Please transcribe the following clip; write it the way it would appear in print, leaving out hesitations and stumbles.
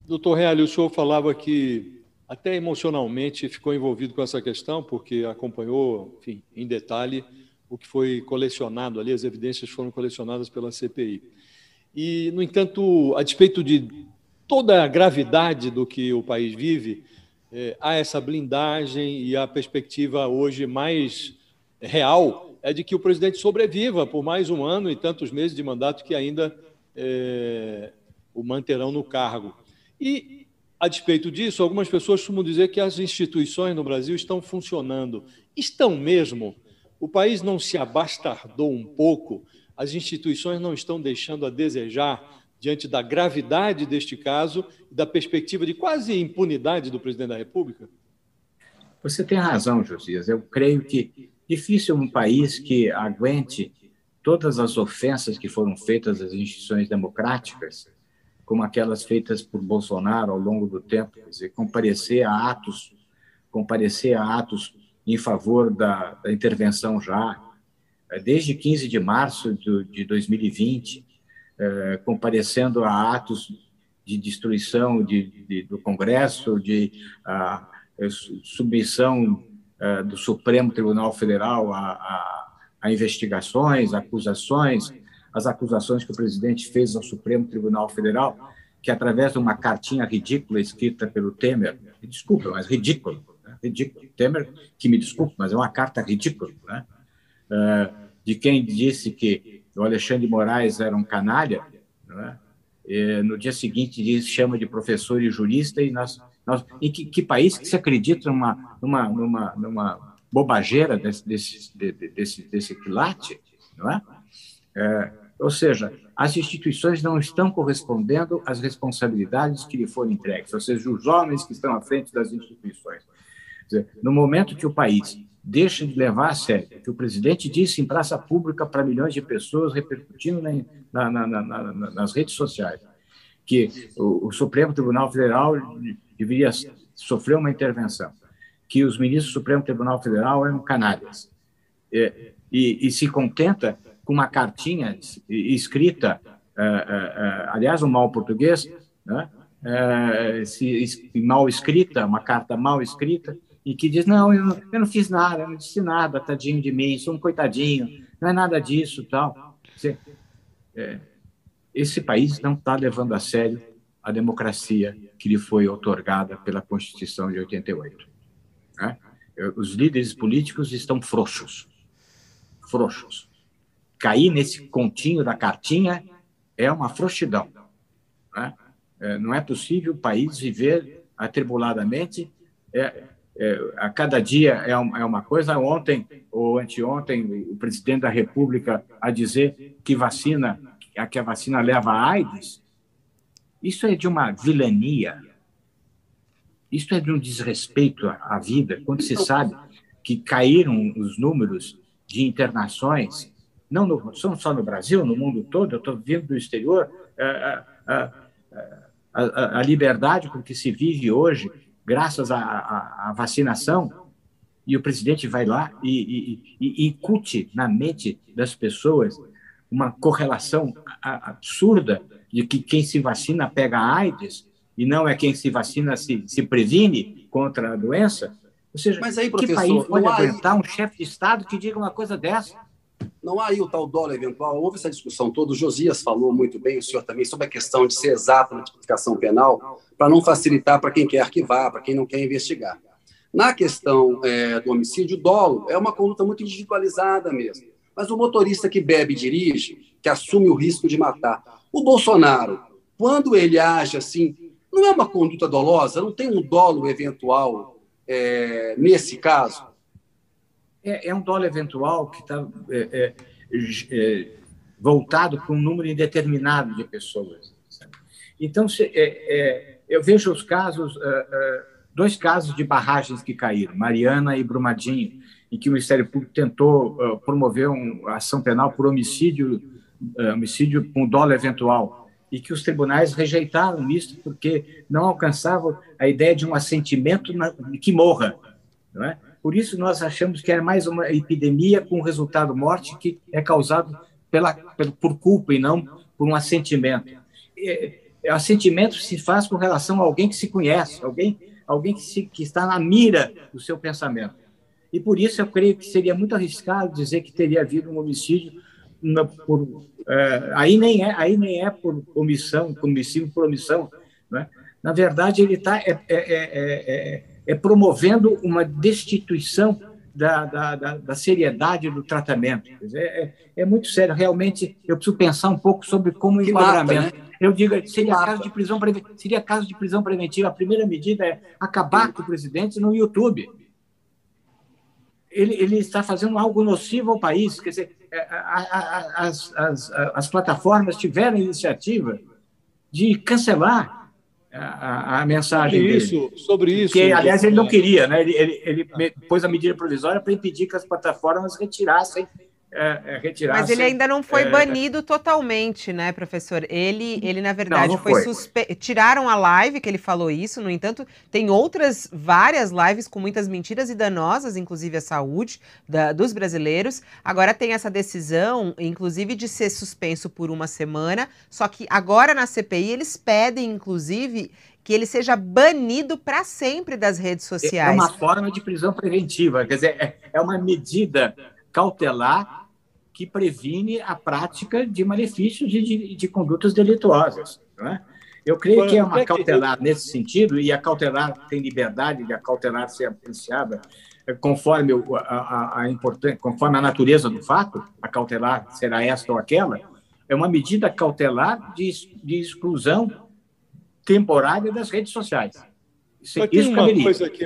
Doutor Reale, o senhor falava que até emocionalmente ficou envolvido com essa questão, porque acompanhou, enfim, em detalhe o que foi colecionado ali, as evidências foram colecionadas pela CPI. E, no entanto, a despeito de toda a gravidade do que o país vive, há essa blindagem e a perspectiva hoje mais real é de que o presidente sobreviva por mais um ano e tantos meses de mandato que ainda o manterão no cargo. E, a despeito disso, algumas pessoas costumam dizer que as instituições no Brasil estão funcionando. Estão mesmo? O país não se abastardou um pouco? As instituições não estão deixando a desejar diante da gravidade deste caso e da perspectiva de quase impunidade do presidente da República? Você tem razão, Josias. Eu creio que difícil um país que aguente todas as ofensas que foram feitas às instituições democráticas, como aquelas feitas por Bolsonaro ao longo do tempo, quer dizer, comparecer a atos em favor da intervenção já, desde 15 de março de 2020, comparecendo a atos de destruição do Congresso, de submissão do Supremo Tribunal Federal a investigações, acusações, as acusações que o presidente fez ao Supremo Tribunal Federal, que através de uma cartinha ridícula escrita pelo Temer, desculpa, mas ridícula, né? Ridículo. Temer, que me desculpe, mas é uma carta ridícula, né? De quem disse que o Alexandre de Moraes era um canalha, né? No dia seguinte chama de professor e jurista, e em que país que se acredita numa bobageira desse quilate, não é? Ou seja, as instituições não estão correspondendo às responsabilidades que lhe foram entregues, ou seja, os homens que estão à frente das instituições. Quer dizer, no momento que o país deixa de levar a sério que o presidente disse em praça pública para milhões de pessoas, repercutindo nas redes sociais, que o Supremo Tribunal Federal deveria sofrer uma intervenção, que os ministros do Supremo Tribunal Federal eram canalhas, e se contenta com uma cartinha escrita, aliás, um mau português, né? Mal escrita, uma carta mal escrita, e que diz, não, eu não fiz nada, eu não disse nada, tadinho de mim, sou um coitadinho, não é nada disso, tal. Esse país não está levando a sério a democracia que lhe foi outorgada pela Constituição de 88. Né? Os líderes políticos estão frouxos. Cair nesse continho da cartinha é uma frouxidão. Né? Não é possível o país viver atribuladamente. A cada dia é uma coisa. Ontem ou anteontem, o presidente da República a dizer que a vacina leva a AIDS. Isso é de uma vilania. Isso é de um desrespeito à vida, quando se sabe que caíram os números de internações, não só no Brasil, no mundo todo. Eu estou vindo do exterior, a liberdade com que se vive hoje, graças à vacinação, e o presidente vai lá e incute na mente das pessoas uma correlação absurda de que quem se vacina pega a AIDS e não é quem se vacina se previne contra a doença. Ou seja, mas aí, que país pode aguentar um chefe de Estado que diga uma coisa dessa? Não há aí o tal dólar eventual. Houve essa discussão toda. O Josias falou muito bem, o senhor também, sobre a questão de ser exato na tipificação penal, para não facilitar para quem quer arquivar, para quem não quer investigar. Na questão do homicídio, o dolo é uma conduta muito individualizada mesmo. Mas o motorista que bebe e dirige, que assume o risco de matar. O Bolsonaro, quando ele age assim, não é uma conduta dolosa? Não tem um dolo eventual nesse caso? É um dolo eventual que está voltado para um número indeterminado de pessoas. Sabe? Então, eu vejo os casos, dois casos de barragens que caíram, Mariana e Brumadinho, em que o Ministério Público tentou promover uma ação penal por homicídio com dolo eventual, e que os tribunais rejeitaram isso porque não alcançavam a ideia de um assentimento que morra, não é? Por isso, nós achamos que é mais uma epidemia com resultado morte que é causado por culpa e não por um assentimento. assentimento se faz com relação a alguém que se conhece, alguém que está na mira do seu pensamento. E por isso eu creio que seria muito arriscado dizer que teria havido um homicídio aí nem é por omissão, homicídio por omissão, né? Na verdade, ele está promovendo uma destituição da seriedade do tratamento. Quer dizer, é muito sério. Realmente, eu preciso pensar um pouco sobre como o enquadramento. Mata, né? Eu digo, seria caso de prisão preventiva. A primeira medida é acabar com o presidente no YouTube. Ele está fazendo algo nocivo ao país. Quer dizer, as plataformas tiveram a iniciativa de cancelar a mensagem dele. Sobre isso. Que, aliás, ele não queria, né? Ele pôs a medida provisória para impedir que as plataformas retirassem. Mas ele ainda não foi banido totalmente, né, professor? Ele na verdade, foi suspenso. Tiraram a live que ele falou isso, no entanto, tem várias lives com muitas mentiras e danosas, inclusive à saúde dos brasileiros. Agora tem essa decisão, inclusive, de ser suspenso por 1 semana, só que agora na CPI eles pedem, inclusive, que ele seja banido para sempre das redes sociais. É uma forma de prisão preventiva, quer dizer, é uma medida cautelar que previne a prática de malefícios e de condutas delituosas. Não é? Eu creio que é uma cautelar nesse sentido, e a cautelar tem liberdade de a cautelar ser apreciada conforme conforme a natureza do fato, a cautelar será esta ou aquela, é uma medida cautelar de exclusão temporária das redes sociais. Isso caberia. Uma coisa que